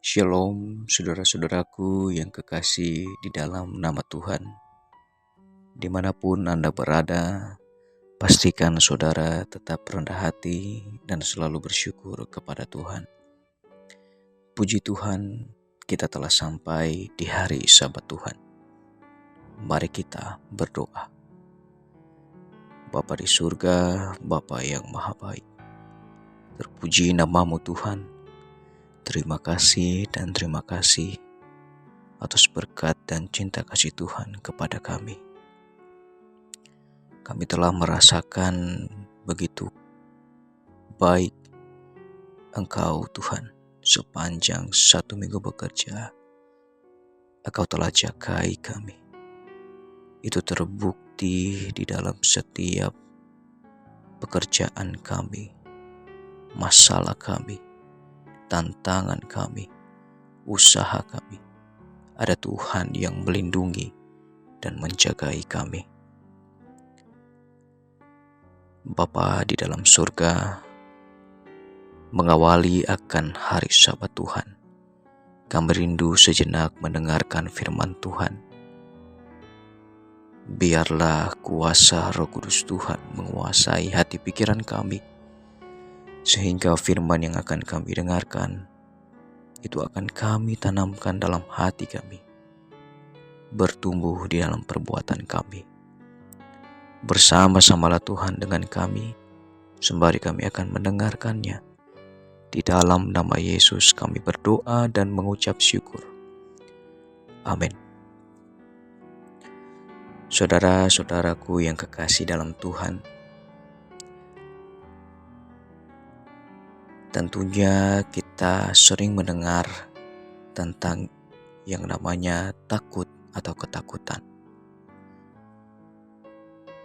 Shalom, saudara-saudaraku yang kekasih di dalam nama Tuhan. Dimanapun Anda berada, pastikan saudara tetap rendah hati dan selalu bersyukur kepada Tuhan. Puji Tuhan, kita telah sampai di hari Sabat Tuhan. Mari kita berdoa. Bapa di surga, Bapa yang maha baik, terpuji namamu Tuhan. Terima kasih dan terima kasih atas berkat dan cinta kasih Tuhan kepada kami. Kami telah merasakan begitu baik Engkau Tuhan sepanjang 1 minggu bekerja. Engkau telah jagai kami. Itu terbukti di dalam setiap pekerjaan kami, masalah kami, tantangan kami, usaha kami. Ada Tuhan yang melindungi dan menjagai kami. Bapa di dalam surga, mengawali akan hari Sabat Tuhan, kami rindu sejenak mendengarkan firman Tuhan. Biarlah kuasa Roh Kudus Tuhan menguasai hati pikiran kami, sehingga firman yang akan kami dengarkan itu akan kami tanamkan dalam hati kami, bertumbuh di dalam perbuatan kami. Bersama-samalah Tuhan dengan kami, sembari kami akan mendengarkannya. Di dalam nama Yesus kami berdoa dan mengucap syukur. Amin. Saudara-saudaraku yang kekasih dalam Tuhan, tentunya kita sering mendengar tentang yang namanya takut atau ketakutan.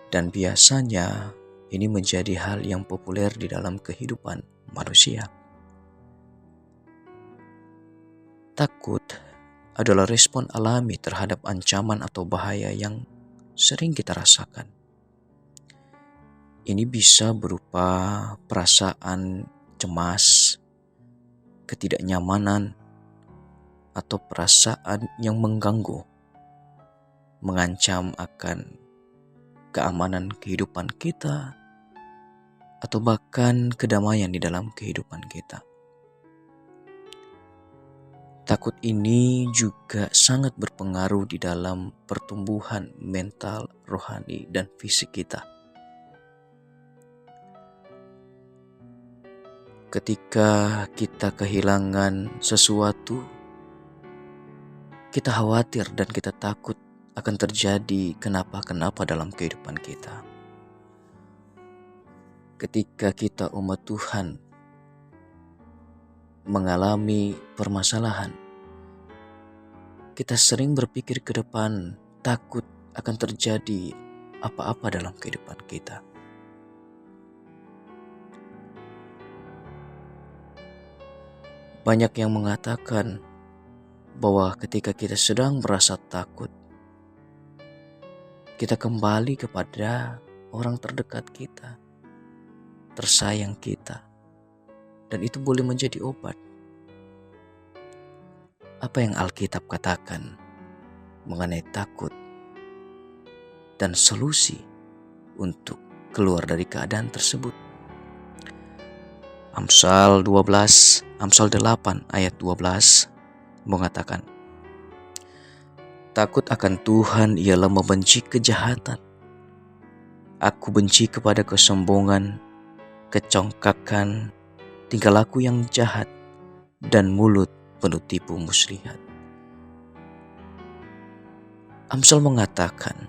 Dan biasanya ini menjadi hal yang populer di dalam kehidupan manusia. Takut adalah respon alami terhadap ancaman atau bahaya yang sering kita rasakan. Ini bisa berupa perasaan cemas, ketidaknyamanan, atau perasaan yang mengganggu, mengancam akan keamanan kehidupan kita, atau bahkan kedamaian di dalam kehidupan kita. Takut ini juga sangat berpengaruh di dalam pertumbuhan mental, rohani, dan fisik kita. Ketika kita kehilangan sesuatu, kita khawatir dan kita takut akan terjadi kenapa-kenapa dalam kehidupan kita. Ketika kita umat Tuhan mengalami permasalahan, kita sering berpikir ke depan, takut akan terjadi apa-apa dalam kehidupan kita. Banyak yang mengatakan bahwa ketika kita sedang merasa takut, kita kembali kepada orang terdekat kita, tersayang kita, dan itu boleh menjadi obat. Apa yang Alkitab katakan mengenai takut dan solusi untuk keluar dari keadaan tersebut? Amsal 8 ayat 12 mengatakan, takut akan Tuhan ialah membenci kejahatan. Aku benci kepada kesombongan, kecongkakan, tingkah laku yang jahat, dan mulut penuh tipu muslihat. Amsal mengatakan,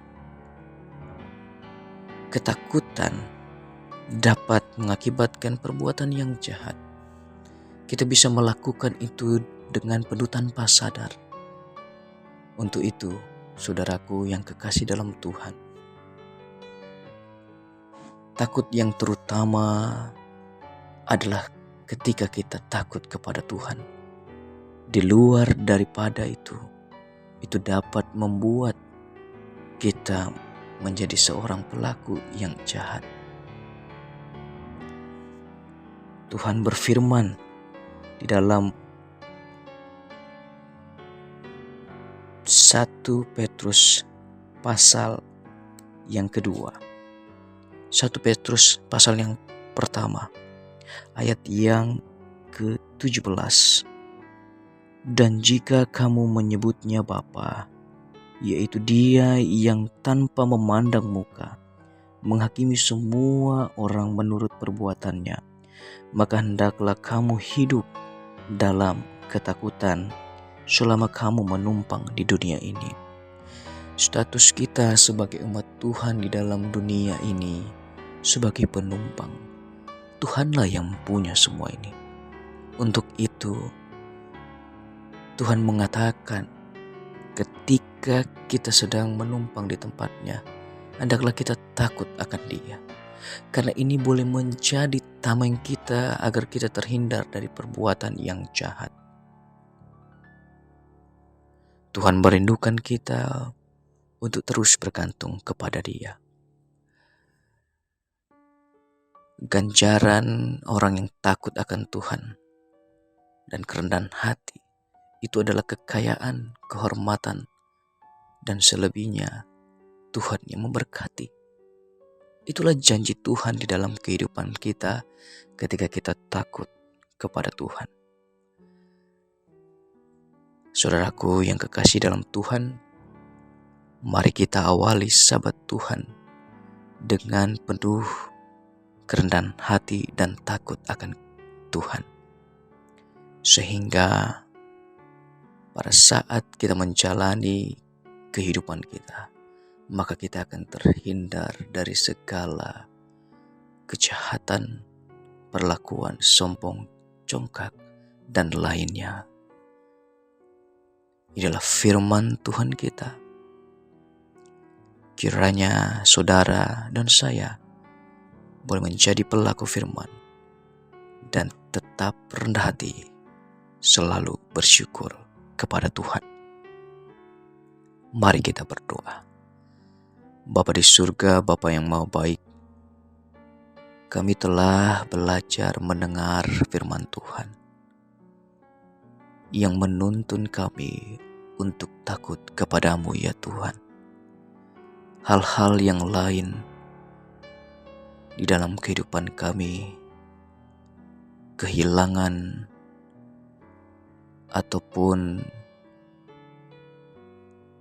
ketakutan dapat mengakibatkan perbuatan yang jahat. Kita bisa melakukan itu dengan penuh tanpa sadar. Untuk itu, saudaraku yang kekasih dalam Tuhan, takut yang terutama adalah ketika kita takut kepada Tuhan. Di luar daripada itu dapat membuat kita menjadi seorang pelaku yang jahat. Tuhan berfirman di dalam 1 Petrus pasal yang kedua. 1 Petrus pasal yang pertama, ayat yang ke-17. Dan jika kamu menyebutnya Bapa, yaitu Dia yang tanpa memandang muka menghakimi semua orang menurut perbuatannya, maka hendaklah kamu hidup dalam ketakutan selama kamu menumpang di dunia ini. Status kita sebagai umat Tuhan di dalam dunia ini sebagai penumpang. Tuhanlah yang punya semua ini. Untuk itu Tuhan mengatakan ketika kita sedang menumpang di tempatnya, hendaklah kita takut akan Dia. Karena ini boleh menjadi tameng kita agar kita terhindar dari perbuatan yang jahat. Tuhan merindukan kita untuk terus bergantung kepada Dia. Ganjaran orang yang takut akan Tuhan dan kerendahan hati itu adalah kekayaan, kehormatan, dan selebihnya Tuhan yang memberkati. Itulah janji Tuhan di dalam kehidupan kita ketika kita takut kepada Tuhan. Saudaraku yang kekasih dalam Tuhan, mari kita awali Sabat Tuhan dengan penuh kerendahan hati dan takut akan Tuhan. Sehingga pada saat kita menjalani kehidupan kita, maka kita akan terhindar dari segala kejahatan, perlakuan sombong, congkak, dan lainnya. Inilah firman Tuhan kita. Kiranya saudara dan saya boleh menjadi pelaku firman dan tetap rendah hati, selalu bersyukur kepada Tuhan. Mari kita berdoa. Bapa di surga, Bapa yang Maha Baik, kami telah belajar mendengar firman Tuhan yang menuntun kami untuk takut kepadamu ya Tuhan. Hal-hal yang lain di dalam kehidupan kami, kehilangan ataupun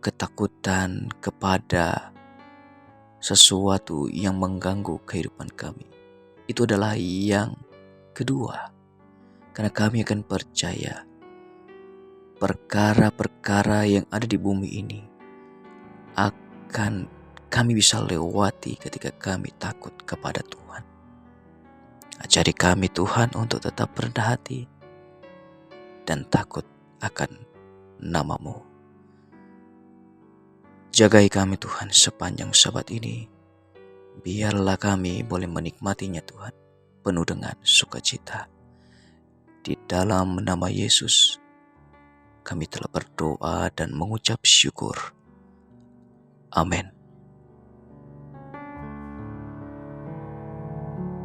ketakutan kepada sesuatu yang mengganggu kehidupan kami, itu adalah yang kedua. Karena kami akan percaya perkara-perkara yang ada di bumi ini akan kami bisa lewati ketika kami takut kepada Tuhan. Ajari kami Tuhan untuk tetap rendah hati dan takut akan nama-Mu. Jagai kami Tuhan sepanjang Sabat ini. Biarlah kami boleh menikmatinya Tuhan penuh dengan sukacita. Di dalam nama Yesus kami telah berdoa dan mengucap syukur. Amin.